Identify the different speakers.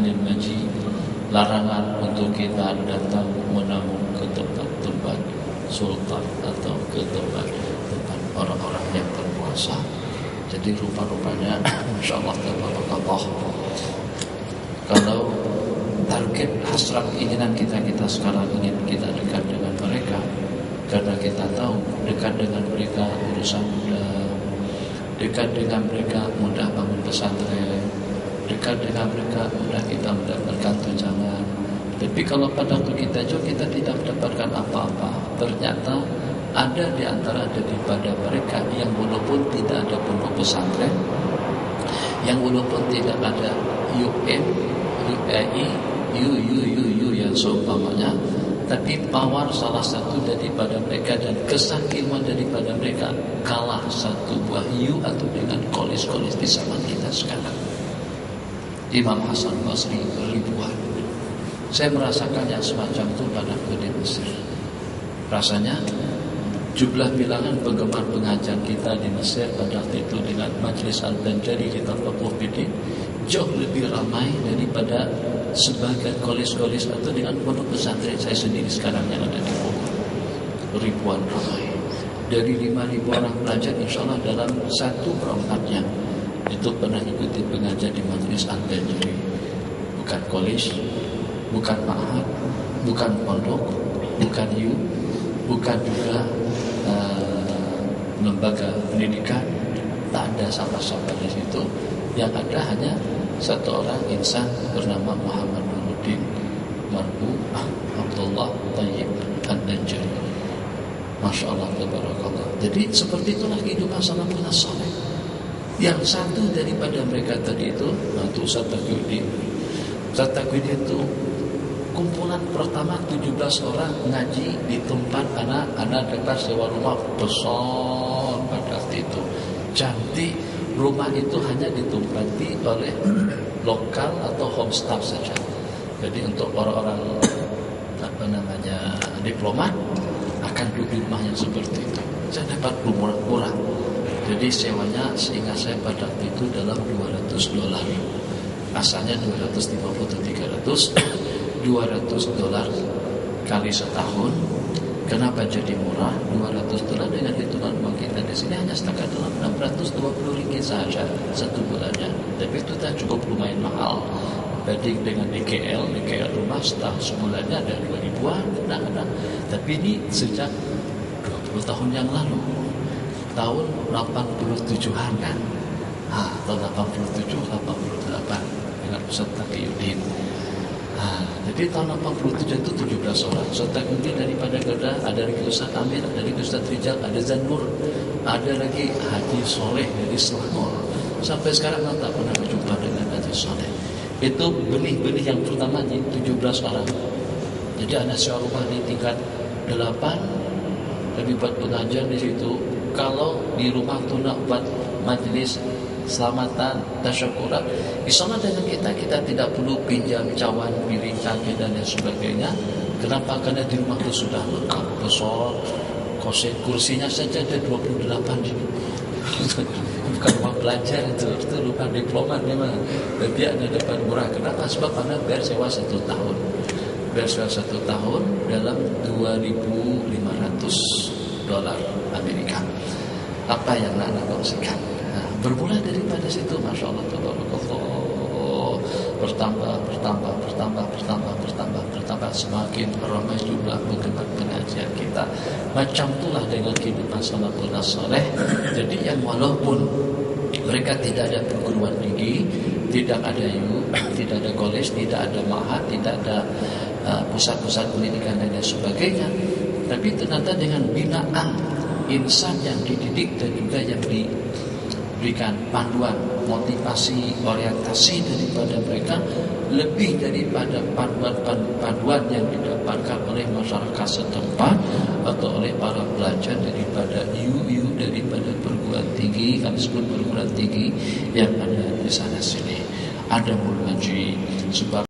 Speaker 1: anil maji, larangan untuk kita datang menamu ke tempat-tempat sultan atau ke tempat orang-orang yang berkuasa. Jadi rupa-rupanya insyaallah tabarakallah, kalau target hasrat keinginan kita sekarang ingin kita dekat dengan mereka, karena kita tahu dekat dengan mereka urusan mudah, dekat dengan mereka mudah bangun pesantren, dekat dengan mereka mudah kita mendapatkan tunjangan. Tapi kalau pada waktu kita juga kita tidak mendapatkan apa-apa, ternyata ada di antara daripada mereka yang walaupun tidak ada pondok pesantren, yang walaupun tidak ada UN, UAI, U yang seumpamanya, tapi power salah satu daripada mereka dan kesakiman daripada mereka kalah satu buah U atau dengan kolis-kolis di zaman kita sekarang. Imam Hasan Basri ribuan. Saya merasakan yang semacam itu pada di Mesir. Rasanya jumlah bilangan penggemar pengajar kita di Mesir pada waktu itu dengan Majlis Al-Banjari kita Fakuh Bidin jauh lebih ramai daripada sebagian kolis-kolis atau dengan pondok pesantren saya sendiri sekarang yang ada di Bogor. Ribuan ramai. Dari 5.000 orang belajar insya Allah dalam 1/4-nya itu pernah ikuti pengajar di Majlis Al-Banjari. Bukan kolis, bukan ma'had, bukan pondok, bukan bukan juga lembaga pendidikan. Tak ada siapa-siapa di situ. Yang ada hanya satu orang insan bernama Muhammad Nuruddin Marbu Abdullah Tayyib An-Najari. Masya Allah, tabarakallah. Jadi seperti itulah kehidupan salafus saleh. Yang satu daripada mereka tadi itu Ustaz Taqiyuddin. Ustaz Taqiyuddin itu kumpulan pertama 17 orang ngaji di tempat anak dekat sewa rumah besar pada waktu itu. Cantik. Rumah itu hanya ditempati oleh lokal atau home staff saja. Jadi untuk orang-orang diplomat akan duduk di rumah yang seperti itu. Saya dapat murah-murah. Jadi sewanya seingat saya pada waktu itu dalam $200. Asalnya 250 atau 300, $200 kali setahun. Kenapa jadi murah? $200 dengan hitungan uang kita di sini hanya setakat dalam Rp620 saja satu bulannya. Tapi itu tak cukup lumayan mahal. Banding dengan di KL rumah setahun sebulannya ada 2.000-an kadang-kadang. Tapi ini sejak 20 tahun yang lalu, tahun 87-an kan. Tahun 87, 88 dengan Ustaz Taqiyuddin. Jadi tahun 87 itu 17 orang. Ustaz Taqiyuddin daripada Gerda, ada lagi Ustaz Amir, ada lagi Ustaz Rijal, ada Zanur, ada lagi Haji Soleh dari Selangor. Sampai sekarang tak pernah berjumpa dengan Haji Soleh. Itu benih-benih yang pertama 17 orang. Jadi anak sewa rumah di tingkat 8, lebih buat pengajar di situ. Kalau di rumah tu nak buat majlis selamatan, tasyakuran, insyaAllah dengan kita tidak perlu pinjam cawan, piring, cangkir dan lain sebagainya. Kenapa? Karena di rumah itu sudah lengkap, besar, kursinya saja ada 28 ini. Bukan rumah belajar itu rumah diplomat memang. Tapi ada depan murah. Kenapa? Sebab anda bayar sewa 1 tahun. Bayar sewa 1 tahun dalam $2.500 Amerika. Apa yang anda kongsikan? Bermula daripada situ, Masya Allah, tabarakallah, bertambah, semakin ramai jumlah penggemar pengajian kita. Macam itulah dengan kehidupan salafus saleh. Jadi yang walaupun mereka tidak ada perguruan tinggi, tidak ada tidak ada college, tidak ada ma'had, tidak ada pusat-pusat pendidikan dan sebagainya, tapi ternyata dengan binaan insan yang dididik dan juga yang diberikan panduan, motivasi, orientasi daripada mereka, lebih daripada panduan yang didapatkan oleh masyarakat setempat atau oleh para pelajar daripada daripada perguruan tinggi, kami sebut perguruan tinggi yang ada di sana sini. Ada mulhaji sebab